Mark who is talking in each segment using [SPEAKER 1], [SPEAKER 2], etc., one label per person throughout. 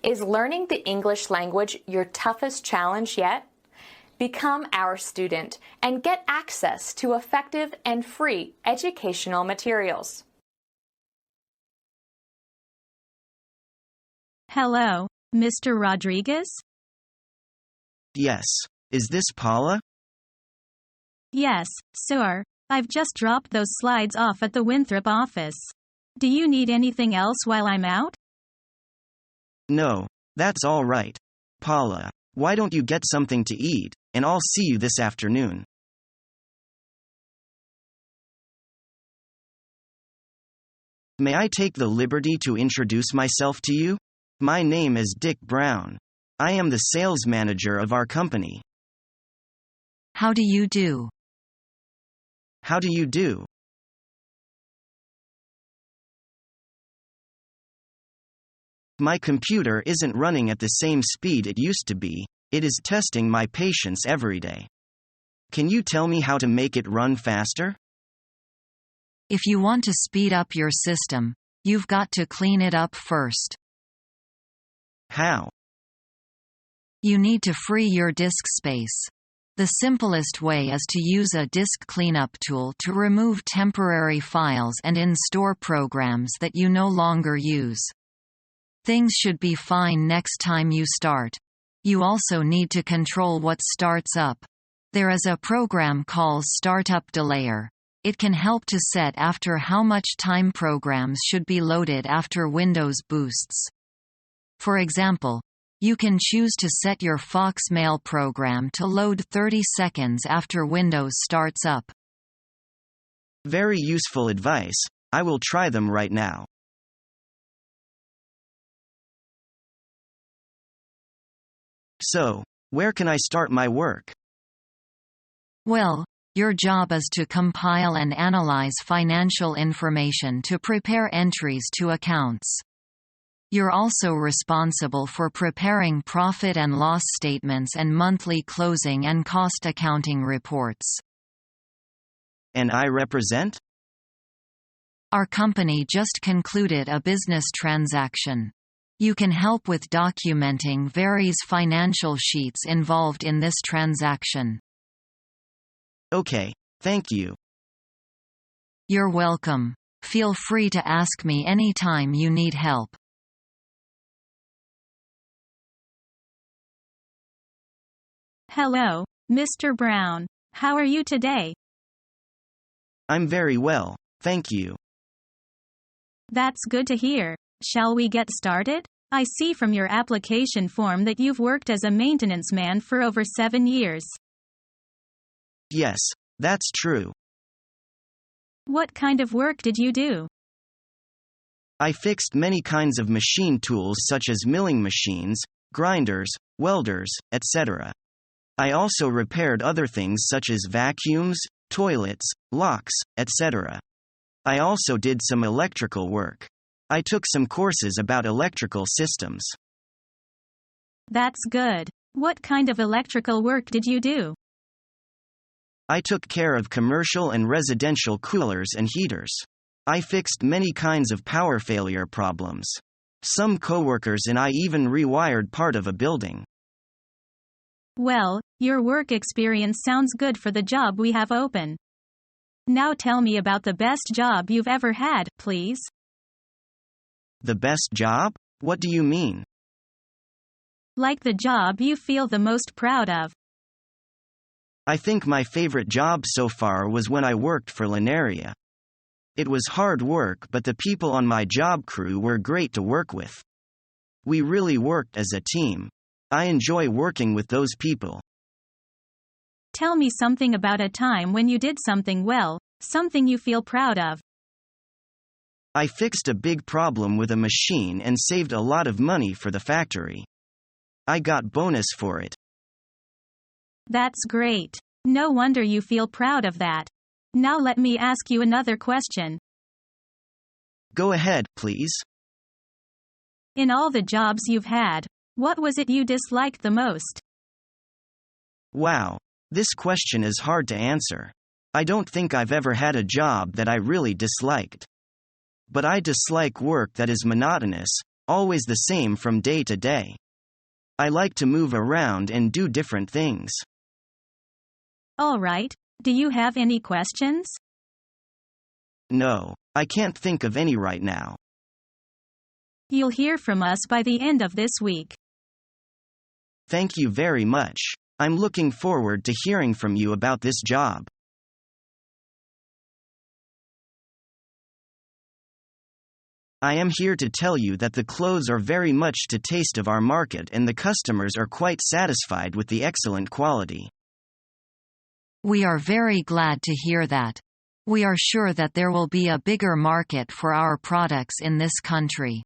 [SPEAKER 1] Is learning the English language your toughest challenge yet? Become our student and get access to effective and free educational materials.
[SPEAKER 2] Hello, Mr. Rodriguez?
[SPEAKER 3] Yes. Is this Paula?
[SPEAKER 2] Yes, sir. I've just dropped those slides off at the Winthrop office. Do you need anything else while I'm out?
[SPEAKER 3] No, that's all right. Paula, why don't you get something to eat, and I'll see you this afternoon. May I take the liberty to introduce myself to you? My name is Dick Brown. I am the sales manager of our company.
[SPEAKER 4] How do you do?
[SPEAKER 3] How do you do? My computer isn't running at the same speed it used to be. It is testing my patience every day. Can you tell me how to make it run faster?
[SPEAKER 4] If you want to speed up your system, you've got to clean it up first.
[SPEAKER 3] How?
[SPEAKER 4] You need to free your disk space. The simplest way is to use a disk cleanup tool to remove temporary files and install programs that you no longer use. Things should be fine next time you start. You also need to control what starts up. There is a program called Startup Delayer. It can help to set after how much time programs should be loaded after Windows boosts. For example, you can choose to set your Foxmail program to load 30 seconds after Windows starts up.
[SPEAKER 3] Very useful advice. I will try them right now. So, where can I start my work?
[SPEAKER 4] Well, your job is to compile and analyze financial information to prepare entries to accounts. You're also responsible for preparing profit and loss statements and monthly closing and cost accounting reports.
[SPEAKER 3] And I represent?
[SPEAKER 4] Our company just concluded a business transaction. You can help with documenting various financial sheets involved in this transaction.
[SPEAKER 3] Okay, thank you.
[SPEAKER 4] You're welcome. Feel free to ask me anytime you need help.
[SPEAKER 2] Hello, Mr. Brown. How are you today?
[SPEAKER 3] I'm very well, thank you.
[SPEAKER 2] That's good to hear. Shall we get started? I see from your application form that you've worked as a maintenance man for over 7 years.
[SPEAKER 3] Yes, that's true.
[SPEAKER 2] What kind of work did you do?
[SPEAKER 3] I fixed many kinds of machine tools such as milling machines, grinders, welders, etc. I also repaired other things such as vacuums, toilets, locks, etc. I also did some electrical work. I took some courses about electrical systems.
[SPEAKER 2] That's good. What kind of electrical work did you do?
[SPEAKER 3] I took care of commercial and residential coolers and heaters. I fixed many kinds of power failure problems. Some coworkers and I even rewired part of a building.
[SPEAKER 2] Well, your work experience sounds good for the job we have open. Now tell me about the best job you've ever had, please.
[SPEAKER 3] The best job? What do you mean?
[SPEAKER 2] Like the job you feel the most proud of.
[SPEAKER 3] I think my favorite job so far was when I worked for Linaria. It was hard work, but the people on my job crew were great to work with. We really worked as a team. I enjoy working with those people.
[SPEAKER 2] Tell me something about a time when you did something well, something you feel proud of.
[SPEAKER 3] I fixed a big problem with a machine and saved a lot of money for the factory. I got bonus for it.
[SPEAKER 2] That's great. No wonder you feel proud of that. Now let me ask you another question.
[SPEAKER 3] Go ahead, please.
[SPEAKER 2] In all the jobs you've had, what was it you disliked the most?
[SPEAKER 3] Wow, this question is hard to answer. I don't think I've ever had a job that I really disliked. But I dislike work that is monotonous, always the same from day to day. I like to move around and do different things.
[SPEAKER 2] All right. Do you have any questions?
[SPEAKER 3] No, I can't think of any right now.
[SPEAKER 2] You'll hear from us by the end of this week.
[SPEAKER 3] Thank you very much. I'm looking forward to hearing from you about this job. I am here to tell you that the clothes are very much to taste of our market and the customers are quite satisfied with the excellent quality.
[SPEAKER 4] We are very glad to hear that. We are sure that there will be a bigger market for our products in this country.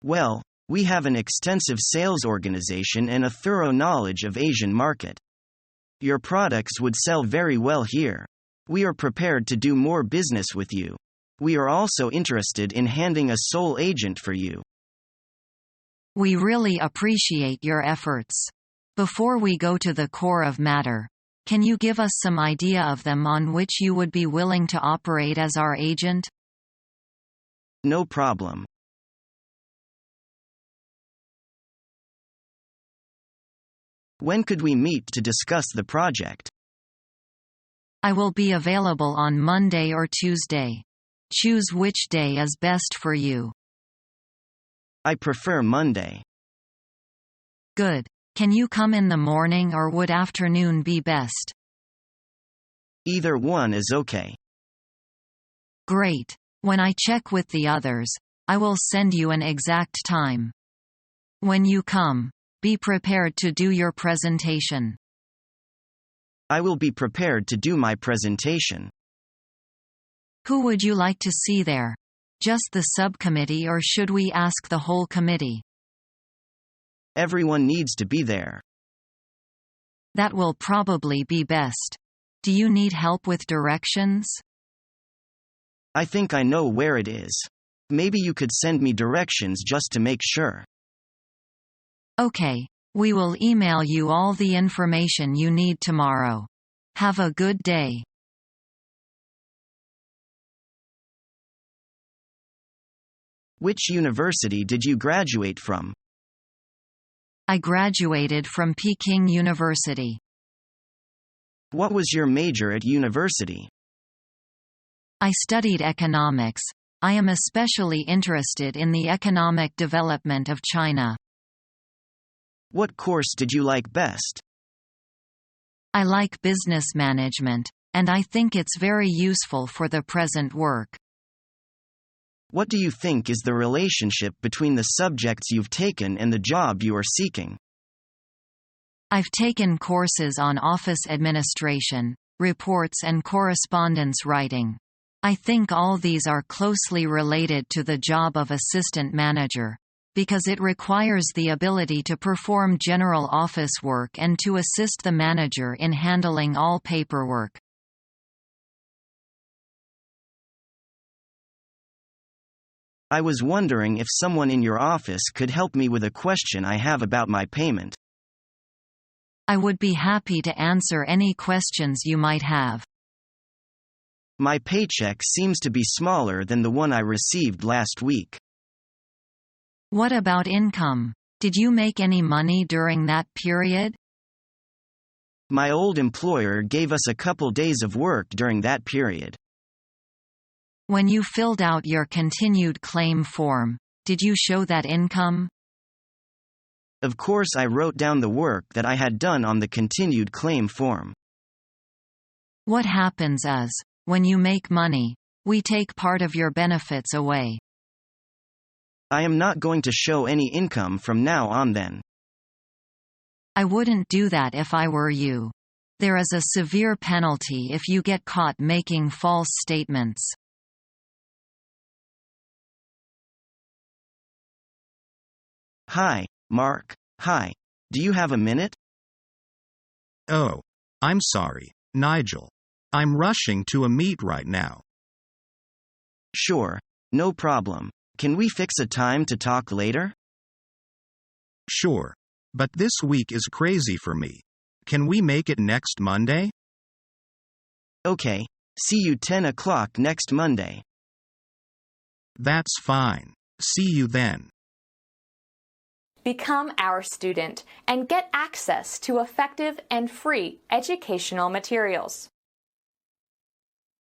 [SPEAKER 3] Well, we have an extensive sales organization and a thorough knowledge of Asian market. Your products would sell very well here. We are prepared to do more business with you. We are also interested in handing a sole agent for you.
[SPEAKER 4] We really appreciate your efforts. Before we go to the core of matter, can you give us some idea of them on which you would be willing to operate as our agent?
[SPEAKER 3] No problem. When could we meet to discuss the project?
[SPEAKER 4] I will be available on Monday or Tuesday. Choose which day is best for you.
[SPEAKER 3] I prefer Monday.
[SPEAKER 4] Good. Can you come in the morning or would afternoon be best?
[SPEAKER 3] Either one is okay.
[SPEAKER 4] Great. When I check with the others, I will send you an exact time. When you come, be prepared to do your presentation.
[SPEAKER 3] I will be prepared to do my presentation.
[SPEAKER 4] Who would you like to see there? Just the subcommittee or should we ask the whole committee?
[SPEAKER 3] Everyone needs to be there.
[SPEAKER 4] That will probably be best. Do you need help with directions?
[SPEAKER 3] I think I know where it is. Maybe you could send me directions just to make sure.
[SPEAKER 4] Okay. We will email you all the information you need tomorrow. Have a good day.
[SPEAKER 3] Which university did you graduate from?
[SPEAKER 4] I graduated from Peking University.
[SPEAKER 3] What was your major at university?
[SPEAKER 4] I studied economics. I am especially interested in the economic development of China.
[SPEAKER 3] What course did you like best?
[SPEAKER 4] I like business management, and I think it's very useful for the present work.
[SPEAKER 3] What do you think is the relationship between the subjects you've taken and the job you are seeking?
[SPEAKER 4] I've taken courses on office administration, reports and correspondence writing. I think all these are closely related to the job of assistant manager, because it requires the ability to perform general office work and to assist the manager in handling all paperwork.
[SPEAKER 3] I was wondering if someone in your office could help me with a question I have about my payment.
[SPEAKER 4] I would be happy to answer any questions you might have.
[SPEAKER 3] My paycheck seems to be smaller than the one I received last week.
[SPEAKER 4] What about income? Did you make any money during that period?
[SPEAKER 3] My old employer gave us a couple days of work during that period.
[SPEAKER 4] When you filled out your continued claim form, did you show that income?
[SPEAKER 3] Of course, I wrote down the work that I had done on the continued claim form.
[SPEAKER 4] What happens is, when you make money, we take part of your benefits away.
[SPEAKER 3] I am not going to show any income from now on then.
[SPEAKER 4] I wouldn't do that if I were you. There is a severe penalty if you get caught making false statements.
[SPEAKER 3] Hi, Mark. Hi. Do you have a minute?
[SPEAKER 5] Oh. I'm sorry, Nigel. I'm rushing to a meet right now.
[SPEAKER 3] Sure. No problem. Can we fix a time to talk later?
[SPEAKER 5] Sure. But this week is crazy for me. Can we make it next Monday?
[SPEAKER 3] Okay. See you 10 o'clock next Monday.
[SPEAKER 5] That's fine. See you then.
[SPEAKER 1] Become our student and get access to effective and free educational materials.